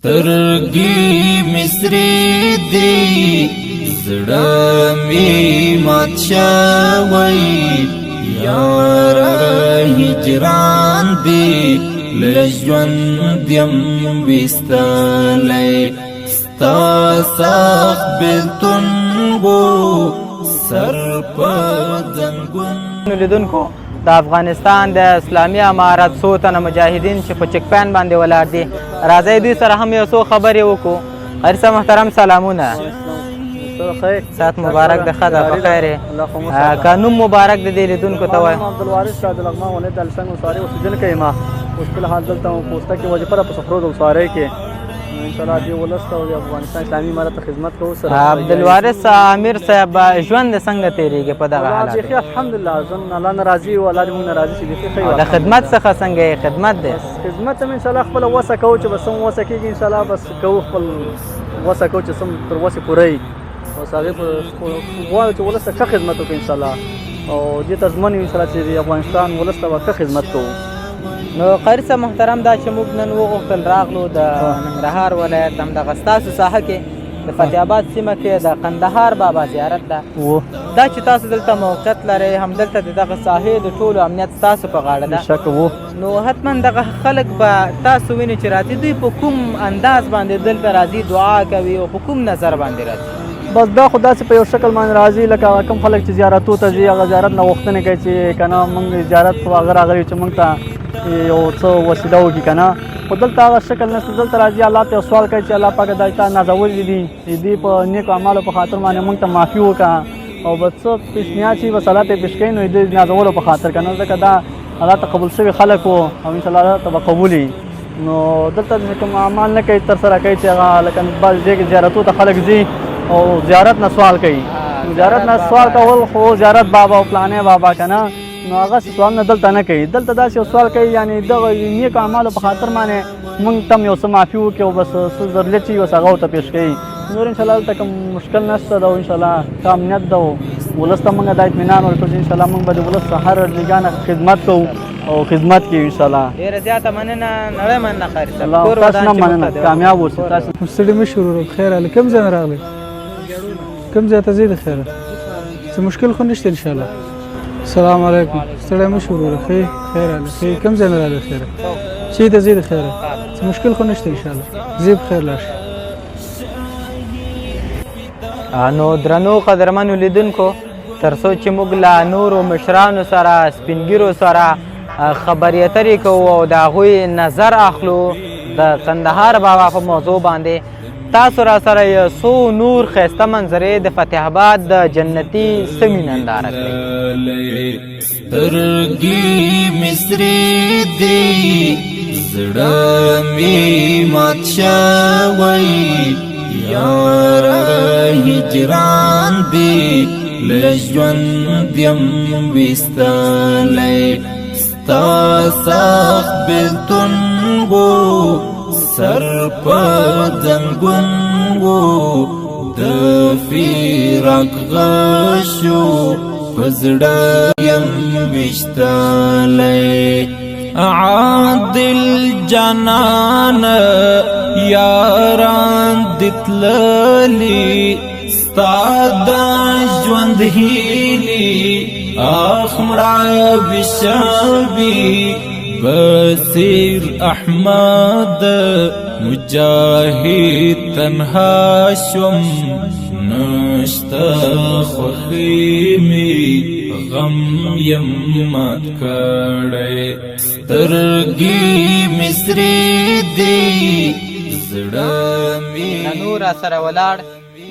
سترګې مصری دی زړه می مات شوی یار هجران دی لژوند یم وستلی ستا سخت بیلتون بو سر په زنګون لیدونکو د افغانستان د اسلامي امارت څو تنه مجاهدین چې په چک پاین باندې ولاړ دي راځئ دوی سره هم یو څو خبرې وکړو. خیر صاحب محترم سلامونه، سات مبارک د ښه ده په خیر یې که نوم مبارک د دې لیدونکو ته وایي؟ عبدالوارث شاه د لغمان ولایت د السنګ ولسوالۍ اوسېدونکی یم. اوس فی الحال دلته پوسته کې وظیفه ده په صفرود ولسوالۍ کې. انشاءالله دې ولس ته او د افغانستان اسلامي امارت ته خدمت کوو. عبدالوارث امیر صاحب ژوند څنګه تېرېږي په دغه حالات؟ بیخي الحمدلله ژوند الله نه راضي او الله دې موږ نه راضي شي. بیخي ښه د خدمت څخه څنګه یې خدمت دی؟ خدمت هم انشاءالله خپله وسه کوو چې بس هم وسه کېږي انشاءالله بس کوو خپل وسه کوو چې سم تر وسې پوره وي. اوس هغې غواړو چې ولس ته ښه خدمت وکړو انشاءالله او دې ته ژمن یو انشاءالله چې د افغانستان ولس ته به ښه خدمت کوو. نو قاری صاحب محترم دا چې موږ نن وغوښتل راغلو د ننګرهار ولایت همدغه ستاسو ساحه کې د فتح آباد سیمه کې د قندهار بابا زیارت ده دا چې تاسو دلته موقعیت لرئ همدلته د دغه ساحې د ټولو امنیت ستاسو په غاړه ده. شک وو نو حتما دغه خلک به تاسو وینئ چې راځي دوی په کوم انداز باندې دلته راځي دعا کوي او په کوم نظر باندې راځي؟ بس دا خو داسې په یو شکل باندې راځي لکه کوم خلک چې زیارتو ته ځي هغه زیارت نه غوښتنې کوي چې که نه موږ زیارت خو هغه راغلي چې موږ ته یو څه وسیله وکړي که نه خو دلته هغه شکل نشته. دلته راځي الله ته یو سوال کوي چې الله پاکه دا تا نازولي دي دې په نیکو اعمالو په خاطر باندې موږ ته معافي وکړه او بس څه پیشنهاد شي بس الله ته یې پیش کوي نو دې نازولو په خاطر که نه ځکه دا الله ته قبول شوي خلک وو او انشاءالله الله ته به قبول وي. نو دلته چې کوم اعمال نه کوي ترسره کوي چې هغه لکه بعض ځای کې زیارتو ته خلک ځي او زیارت نه سوال کوي. زیارت نه سوال کول خو زیارت بابا او فلانې بابا که نه نو هغه سوال نه دلته نه کوي. دلته داسې یو سوال کوي یعنې دغه نیکو اعمالو په خاطر باندې موږ ته هم یو څه معافي وکړي او بس څه ضرورت چې بس هغه ورته پیش کوي. نور انشاءالله دلته کوم مشکل نشته ده او انشاءالله ښه امنیت ده او ولس ته موږ دا اطمینان ورکړو چې انشاءالله موږ به د ولس هر ځایګانه خدمت کوو او خدمت کوي انشاءالله. ډېره زیاته مننه نړۍ مننه خیر صاحب تاسو نه مننه کامیاب اوسئ. تاسو مستړي مه شو ورور خیر هله کوم ځای نه راغلی کوم ځای ته ځئ د خیره څه مشکل خو نشته انشاءالله. السلام علیکم ستړی مه شو ورور خیر هله ښې کوم ځای نه راغلی خیره چېرته ځئ د خیره څه مشکل خو نشته انشاءالله ځئ په خیر لاړ شئ. نو درنو قدرمنو لیدونکو تر څو چې موږ له نورو مشرانو سره سپین ږیرو سره خبرې اترې کوو او د هغوی نظر اخلو د قندهار بابا په موضوع باندې تاسو را سره یو څو نور ښایسته منظرې د فتح آباد د جنتي سیمې ننداره کړئ. سترګې مصری دی زړه می مات شوی یار هجران دی لژوند یم وستلی ستا سخت بیلتون بو سر په زنګون وو د فراق غشو په زړه یم ویشتلی عادل جانان یاران دې تللي ستا د ژوند هیلې اخمړه بشبي بصیر احمد مجاهد تنها شم نشته خوښي مې غم یم مات کړی سترګې مصری دی زړه مې نور را سره ولاړ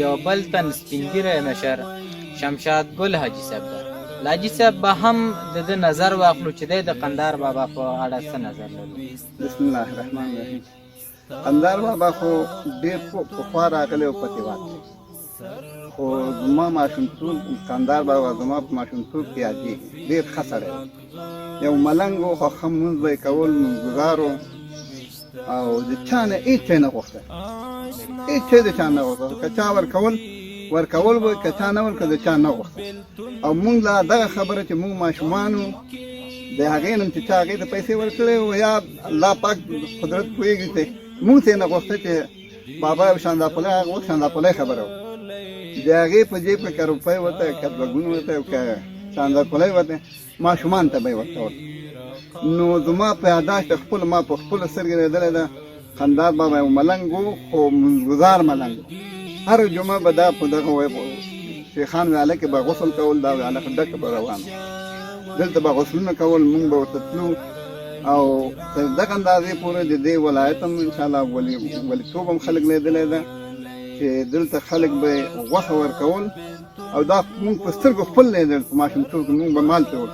یو بل تن سپین ږیری مشر شمشاد ګل حاجي صاحب ده. حاجي صاحب به هم د ده نظر واخلو چې دی د قندهار بابا په اړه څه نظر لري. بسم الله الرحمن الرحیم. قندهار بابا خو ډېر پخوا راغلی او فتح آباد کې خو زما ماشومتوب قندهار بابا زما په ماشومتوب کې یادېږي. ډېر ښه سړی و یو ملنګ و خو ښه لمونځ به یې کول مونځګزار و او د چا نه هېڅ شی نه غوښتل هېڅ شی د چا نه غوښتل که چا ورکول به که چا نه ورکړه د چا نه غوښتل او مونږ لا دغه خبره چې مونږ ماشومان وو د هغې نه چې چا هغې ته پیسې ورکړې و یا الله پاک قدرت پوهېږي چې مونږ ته نه غوښته چې بابا یو شانداپلی هغه وخت شانداپلی خبره وه د هغې په جیب کې که روپۍ ورته که دوه ګون ورته که شانداپلی ورته ماشومان ته به یې ورکول نو زما په یاداشت خپل ما په خپلو سترګې لیدلی ده خندار بابا یو ملنګ و خو منځګزار ملنګ و هر جمعه به دا په دغه شیخان ویاله کې به غسل کول دا ویاله ډکه به روان دلته به غسلونه کول مونږ به ورته تلو او تر دغه اندازې پورې د دې ولایت هم انشاءالله ولیتوب هم خلک لیدلی ده چې دلته خلک به غوښه ورکول او دا مونږ په سترګو خپل لیدل په ماشومتوب کې مونږ به مال پرې ول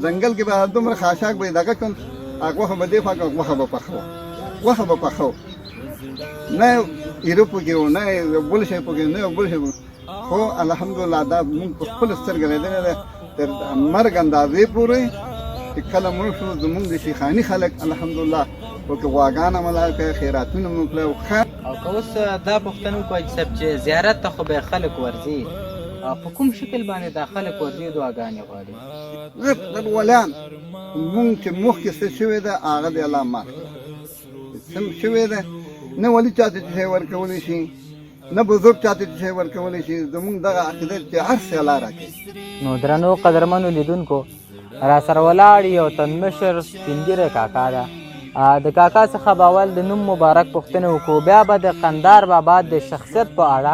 ځنګل کې به دومره خاشاک به یې دغه کړل هغه غوښه به دې خوا کړه غوښه به پخوه غوښه به پخوه نه ایرو پکې و نه یو بل شی پکې نه یو بل شی خو الحمدلله دا مونږ په خپل سترګه لیدلی ده تر مرګ اندازې پورې چې کله مړ شو زمونږ د شیخاني خلک الحمدلله پکې غواګانې ملال کړی خیراتونه مو کړی او که اوس دا پوښتنه وکړو حاجي صاحب چې زیارت ته خو به خلک ورځي په کوم شکل باندې دا خلک ورځي دعاګانې غواړي د ولیان مونږ چې مخکې څه شوی ده هغه د الله معاف څه شوی ده نه ولي چاته چې شی ورکولی شي نه بزرګ چاته چې شی ورکولی شي زمونږ دغه عقیده چې هر څه الله راکوي نو درنو قدرمنو لیدونکو را سره ولاړ یو تنمشر سپین ږیری کاکا ده د کاکا څخه به اول د نوم مبارک پوښتنه وکړو بیا به د قندار بابا د شخصیت په اړه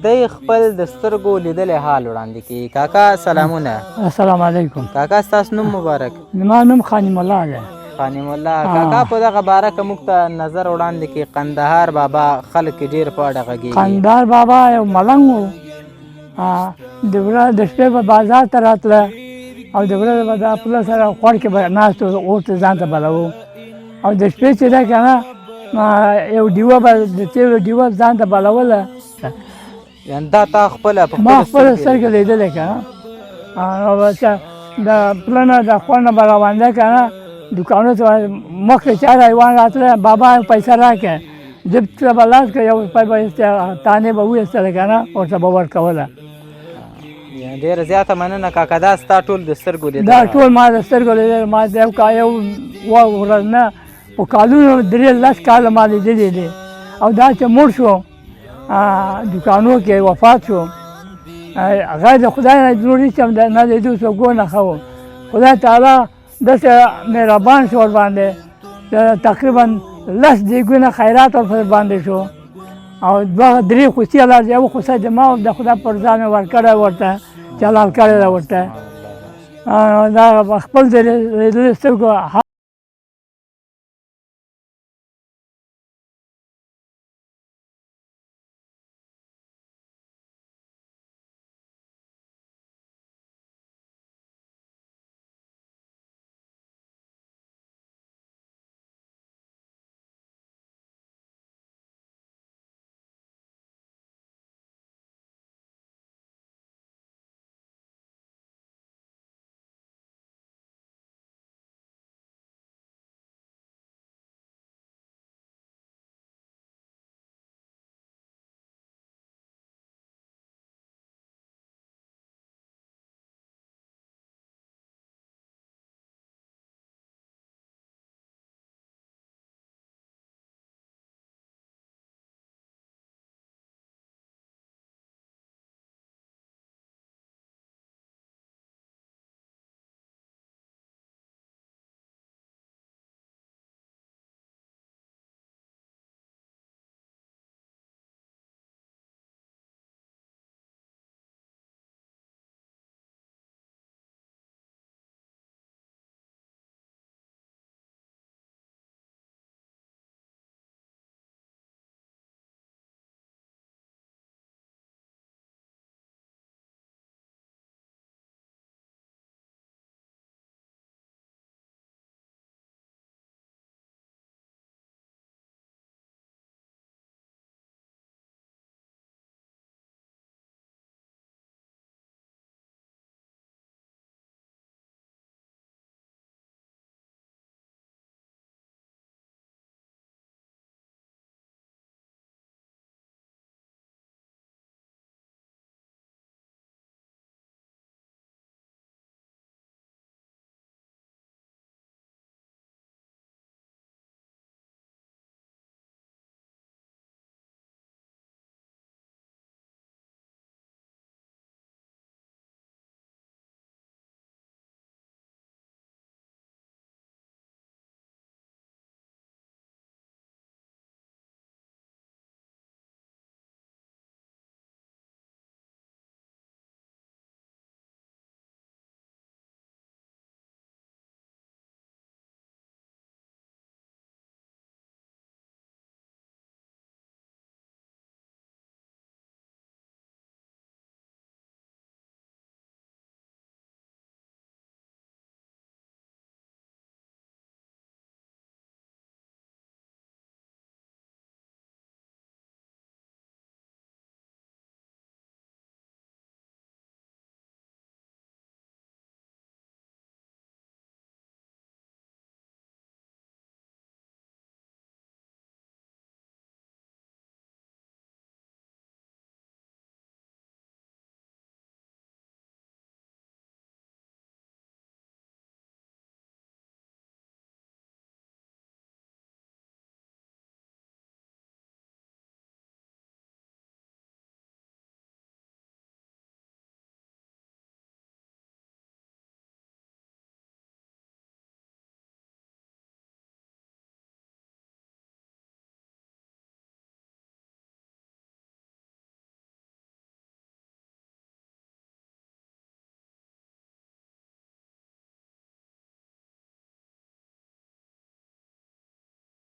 دی خپل د سترګو لیدلی حال وړاندې کړي کاکا سلامونه السلام علیکم کاکا ستاسو نوم مبارک زما نوم خانم الله دی خانم الله کاکا په دغه باره که موږ ته نظر وړاندې کړي قندهار بابا خلک ډېر په اړه غږېږي قندار بابا یو ملنګ و د شپې به بازار ته راتله او د ورځې به دا پله سره خوړ کې به ناست و اور ته ځان ته بلوو او د شپې چې ده که نه یو ډیوه به د تیلو ډیوه ځان ته بلوله یعنې دا تا خپله ما خپله سترګې لیدلی که نه او د پله نه د خوړ نه به روان دی که نه دوکانو ته مخکې چار حیوان راتله بابا پیسه راکړه جب ته به لاس کړه یو روپۍ به تانې به وایستله که نه ورته به ورکوله ډېره زیاته مننه کاکا دا ستا ټول د سترګو لیدل دا ټول ما د سترګو لیدل ما د یو ورځ نه په کالونو 3 کاله ما لیدلی دی او دا چې مړ شو دوکانو کې وفات شو هغه د خدای نه ضروري چې نه لیدو څوک نه ښه و خدای تعالی داسې مهربان شو ورباندې تقریبا 10 دیګونه خیرات ورپسې باندې شو او 2-3 خوشي الله یو خوشي د ما د خدای پر ځان ورکړی ورته چلال کړی ده ورته دا خپل د لیدلو سترګو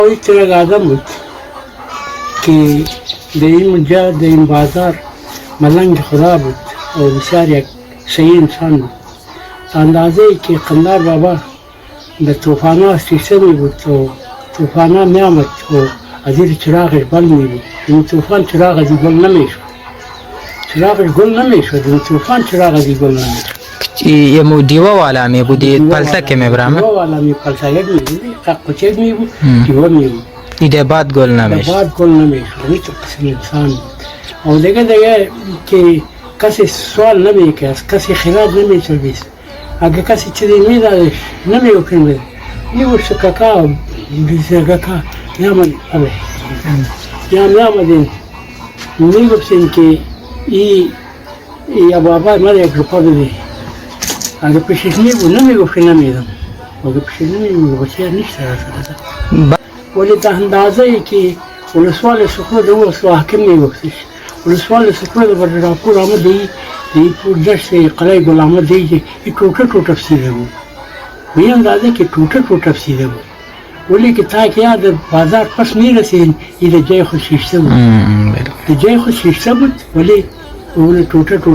یک طرح آدم بود که در این جا در این بازار ملنگ خدا بود و بسیار یک صحیح انسان بود. اندازه ای که قندار بابا در طوفانا استیسته می بود و طوفانا می آمد و از این چراغش بل می بود. این طوفان چراغ از این گل نمی شد. چراغش گل نمی شد. این طوفان چراغ از این گل نمی شد. یه دیوه والا می بودی پلتک می برامه؟ دیوه والا می پلتک می بودی. قچک می بود. دیوه می بود. ایده بعد گل نمیشد. بعد گل نمیشد. این تو قسم انسان بود. و دیگه که کسی سوال نمیکرد، کسی خلاف نمی‌کرد. اگه کسی چیزی میدادش نمی‌کنه. می‌گفت کاکا بیشتر کاکا یامن آله. یامن می‌گفتن که ای بابا ما یک روپا بده. اگه پیشش می‌بود نمی‌گفت نمیدم. اگه پیشش نمی‌گفت چیه نیست راست. ولی تا اندازه‌ای که ولسوال سخره دو سو حاکم می‌گفتش. ولسوال سخره بر راپور آمده دی پور دشت قلعه گل احمد دی ټوټه افسیده بود. به این اندازه که ټوټه افسیده بود. ولی که تا که یاد بازار پس میرسید این جای خود شیشته بود. جای خود شیشته بود ولی اون ټوټه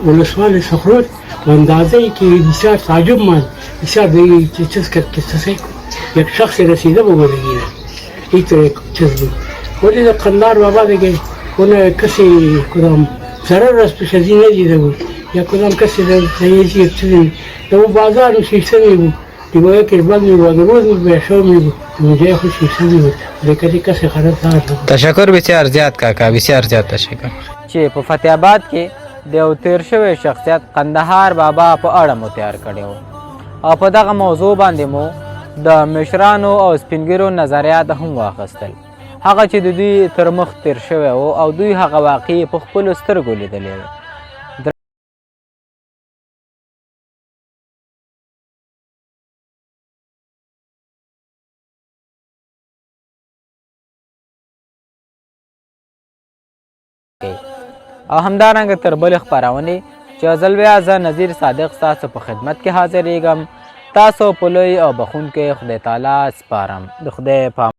ولسوال سخره و اندازه ای که بسیار تعجب ماند. بسیار دیگه چیز کرد که یک شخص رسیده بود بگیره. این طور چیز بود. ولی در قندار بابا دیگه اون کسی کدام ضرر از پیش از این ندیده بود یا کدام کسی در زیادی چیزی در اون بازار شیشته می بود دیگه یکیش بند می بود روز می بود شو می بود مجای خود شیشته می بود دیگه کسی خراب نبود. تشکر بسیار زیاد کاکا بسیار زیاد تشکر. چې په فتح آباد کې د یو تیر شوی شخصیت قندهار بابا په اړه مو تیار کړی و او په دغه موضوع باندې مو د مشرانو او سپینګیرو نظریات هم واخیستل. هغه چې د دوی تر مخ تیر شوی و او دوی هغه واقعي په خپلو سترګو لیدلې وې. او همدارنګه تر بلې خپرونې چې ازل بیا زه نظیر صادق ستاسو په خدمت کې حاضرېږم. تاسو په لوی او بخونکي خدای تعالی سپارم. د خدای په